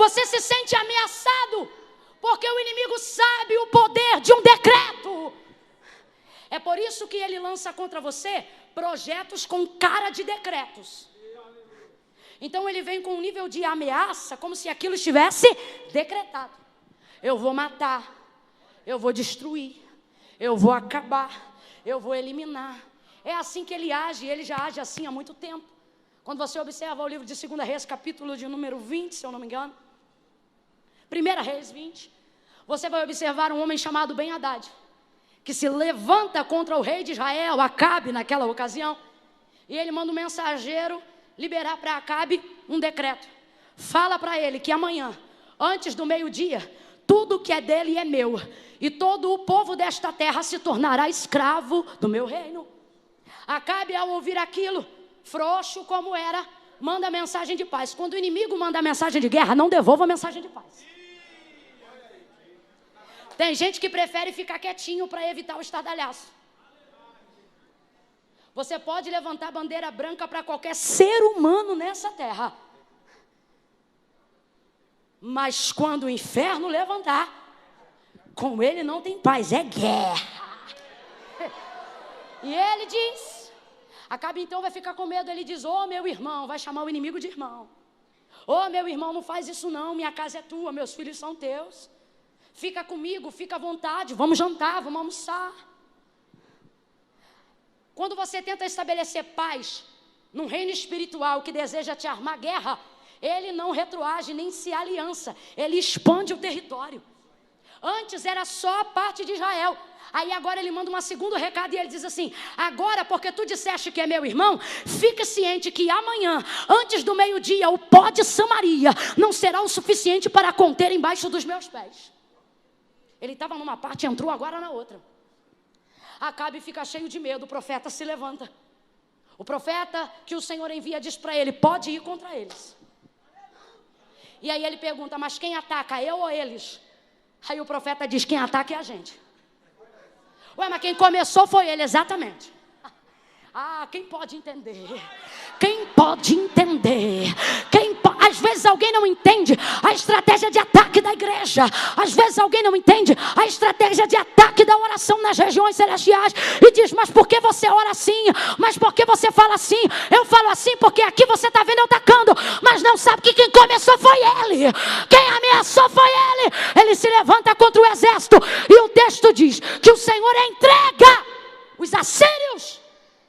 Você se sente ameaçado, porque o inimigo sabe o poder de um decreto. É por isso que ele lança contra você projetos com cara de decretos. Então ele vem com um nível de ameaça, como se aquilo estivesse decretado. Eu vou matar, eu vou destruir, eu vou acabar, eu vou eliminar. É assim que ele age, ele já age assim há muito tempo. Quando você observa o livro de 2 Reis, capítulo de número 20, se eu não me engano, 1 Reis 20, você vai observar um homem chamado Ben-Hadad, que se levanta contra o rei de Israel, Acabe, naquela ocasião, e ele manda um mensageiro liberar para Acabe um decreto. Fala para ele que amanhã, antes do meio-dia, tudo que é dele é meu, e todo o povo desta terra se tornará escravo do meu reino. Acabe, ao ouvir aquilo, frouxo como era, manda mensagem de paz. Quando o inimigo manda mensagem de guerra, não devolva a mensagem de paz. Tem gente que prefere ficar quietinho para evitar o estardalhaço. Você pode levantar bandeira branca para qualquer ser humano nessa terra, mas quando o inferno levantar, com ele não tem paz, é guerra. E ele diz, Acabe então vai ficar com medo. Ele diz, meu irmão, vai chamar o inimigo de irmão. Meu irmão, não faz isso não, minha casa é tua, meus filhos são teus. Fica comigo, fica à vontade, vamos jantar, vamos almoçar. Quando você tenta estabelecer paz num reino espiritual que deseja te armar guerra, ele não retroage nem se aliança, ele expande o território. Antes era só a parte de Israel. Aí agora ele manda um segundo recado e ele diz assim, agora porque tu disseste que é meu irmão, fica ciente que amanhã, antes do meio-dia, o pó de Samaria não será o suficiente para conter embaixo dos meus pés. Ele estava numa parte e entrou agora na outra. Acabe fica cheio de medo, o profeta se levanta. O profeta que o Senhor envia diz para ele, pode ir contra eles. E aí ele pergunta, mas quem ataca, eu ou eles? Aí o profeta diz, quem ataca é a gente. Mas quem começou foi ele, exatamente. Quem pode entender? Quem pode entender? Às vezes alguém não entende a estratégia de ataque da igreja. Às vezes alguém não entende a estratégia de ataque da oração nas regiões celestiais. E diz, mas por que você ora assim? Mas por que você fala assim? Eu falo assim porque aqui você está vendo eu atacando. Mas não sabe que quem começou foi ele. Quem ameaçou foi ele. Ele se levanta contra o exército. E o texto diz que o Senhor entrega os assírios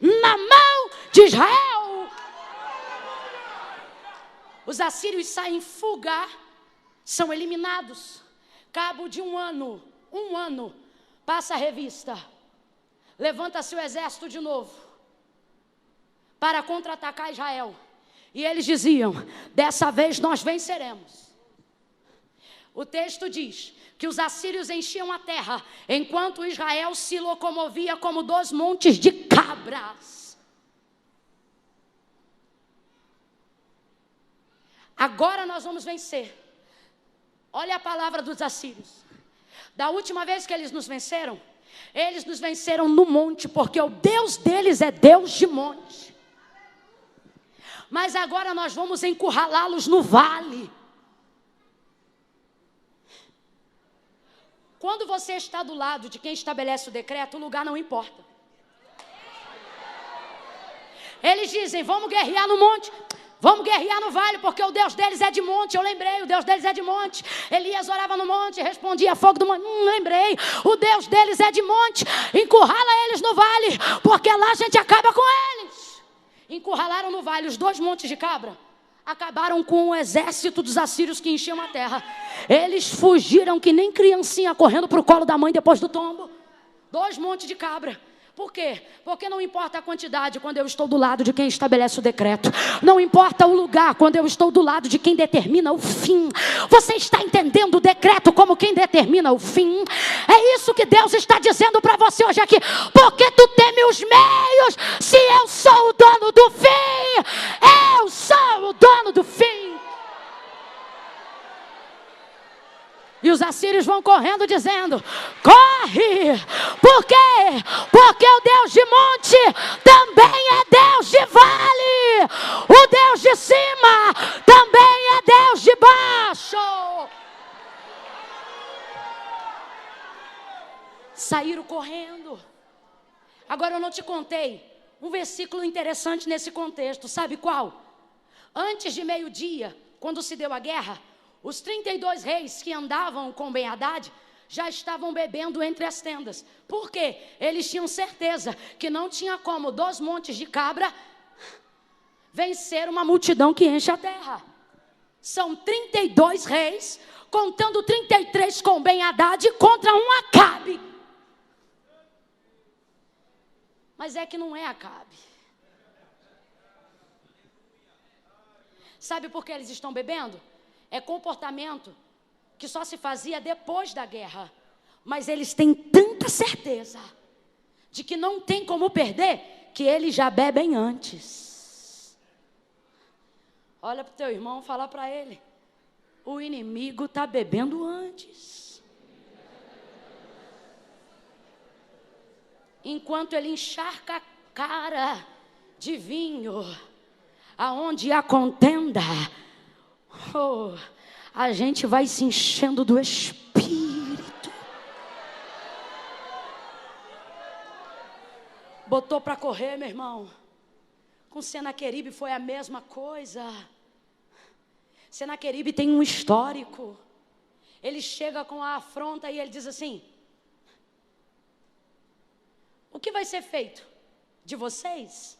na mão de Israel. Os assírios saem em fuga, são eliminados. Cabo de um ano, passa a revista. Levanta-se o exército de novo para contra-atacar Israel. E eles diziam, dessa vez nós venceremos. O texto diz que os assírios enchiam a terra, enquanto Israel se locomovia como 2 montes de cabras. Agora nós vamos vencer. Olha a palavra dos assírios. Da última vez que eles nos venceram no monte, porque o Deus deles é Deus de monte. Mas agora nós vamos encurralá-los no vale. Quando você está do lado de quem estabelece o decreto, o lugar não importa. Eles dizem, vamos guerrear no monte. Vamos guerrear no vale, porque o Deus deles é de monte. Eu lembrei, o Deus deles é de monte. Elias orava no monte, respondia fogo do monte. Lembrei, o Deus deles é de monte. Encurrala eles no vale, porque lá a gente acaba com eles. Encurralaram no vale os 2 montes de cabra. Acabaram com o exército dos assírios que enchiam a terra. Eles fugiram que nem criancinha correndo para o colo da mãe depois do tombo. 2 montes de cabra. Por quê? Porque não importa a quantidade quando eu estou do lado de quem estabelece o decreto. Não importa o lugar quando eu estou do lado de quem determina o fim. Você está entendendo o decreto como quem determina o fim? É isso que Deus está dizendo para você hoje aqui. Porque tu teme os meios, se eu sou o dono do fim. Eu sou o dono do fim. E os assírios vão correndo dizendo, corre! Por quê? Porque o Deus de monte também é Deus de vale. O Deus de cima também é Deus de baixo. saíram correndo. Agora eu não te contei um versículo interessante nesse contexto, sabe qual? Antes de meio-dia, quando se deu a guerra, os 32 reis que andavam com Ben-Hadad já estavam bebendo entre as tendas. Por quê? Eles tinham certeza que não tinha como 2 montes de cabra vencer uma multidão que enche a terra. São 32 reis, contando 33 com Ben-Hadad contra um Acabe. Mas é que não é Acabe. Sabe por que eles estão bebendo? É comportamento que só se fazia depois da guerra. Mas eles têm tanta certeza de que não tem como perder, que eles já bebem antes. Olha para o teu irmão, fala para ele: o inimigo está bebendo antes. Enquanto ele encharca a cara de vinho, aonde há contenda, a gente vai se enchendo do Espírito. Botou para correr, meu irmão. Com Senaqueribe foi a mesma coisa. Senaqueribe tem um histórico. Ele chega com a afronta e ele diz assim: o que vai ser feito de vocês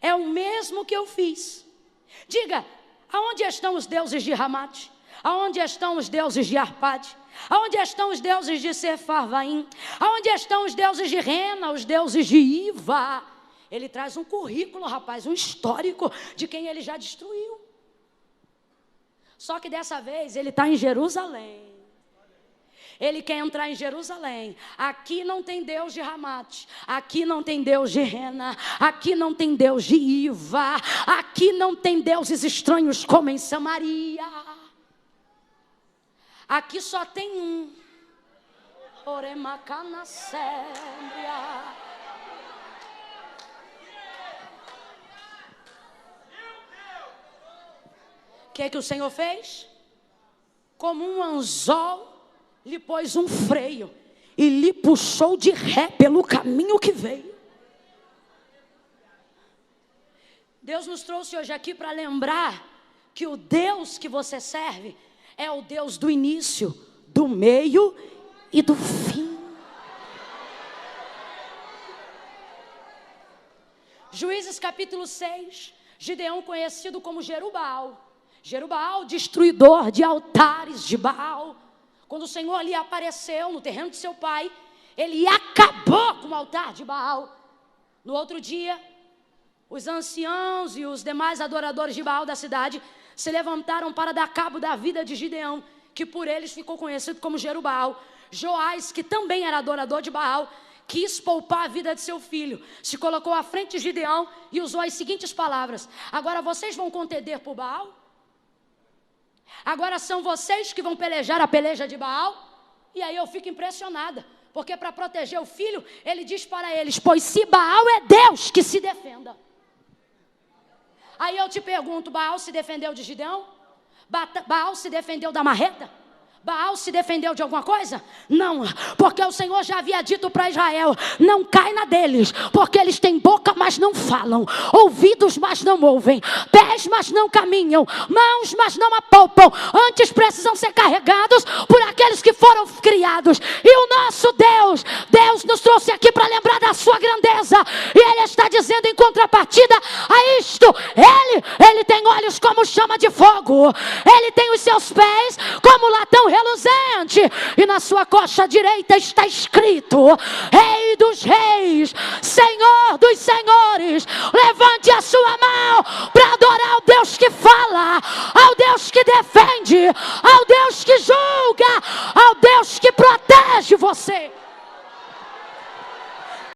é o mesmo que eu fiz. Diga, aonde estão os deuses de Ramate? Aonde estão os deuses de Arpade? Aonde estão os deuses de Sefarvaim? Aonde estão os deuses de Rena, os deuses de Iva? Ele traz um currículo, rapaz, um histórico de quem ele já destruiu. Só que dessa vez ele está em Jerusalém. Ele quer entrar em Jerusalém. Aqui não tem Deus de Ramate. Aqui não tem Deus de Rena. Aqui não tem Deus de Iva. Aqui não tem deuses estranhos como em Samaria. Aqui só tem um. Oremacanassembria. O que é que o Senhor fez? Como um anzol, lhe pôs um freio e lhe puxou de ré pelo caminho que veio. Deus nos trouxe hoje aqui para lembrar que o Deus que você serve é o Deus do início, do meio e do fim. Juízes capítulo 6, Gideão conhecido como Jerubbaal. Jerubbaal, destruidor de altares de Baal. Quando o Senhor ali apareceu no terreno de seu pai, ele acabou com o altar de Baal. No outro dia, os anciãos e os demais adoradores de Baal da cidade se levantaram para dar cabo da vida de Gideão, que por eles ficou conhecido como Jerubbaal. Joás, que também era adorador de Baal, quis poupar a vida de seu filho, se colocou à frente de Gideão e usou as seguintes palavras: agora vocês vão contender por Baal? Agora são vocês que vão pelejar a peleja de Baal? E aí eu fico impressionada, porque para proteger o filho, ele diz para eles: pois se Baal é Deus, que se defenda. Aí eu te pergunto, Baal se defendeu de Gideão? Baal se defendeu da marreta? Baal se defendeu de alguma coisa? Não, porque o Senhor já havia dito para Israel: não cai na deles, porque eles têm boca, mas não falam, ouvidos, mas não ouvem, pés, mas não caminham, mãos, mas não apalpam. Antes precisam ser carregados por aqueles que foram criados. E o nosso Deus nos trouxe aqui para lembrar da sua grandeza. E Ele está dizendo em contrapartida a isto: Ele tem olhos como chama de fogo, Ele tem os seus pés como latão reluzente, e na sua coxa direita está escrito: Rei dos reis, Senhor dos senhores. Levante a sua mão para adorar ao Deus que fala, ao Deus que defende, ao Deus que julga, ao Deus que protege você.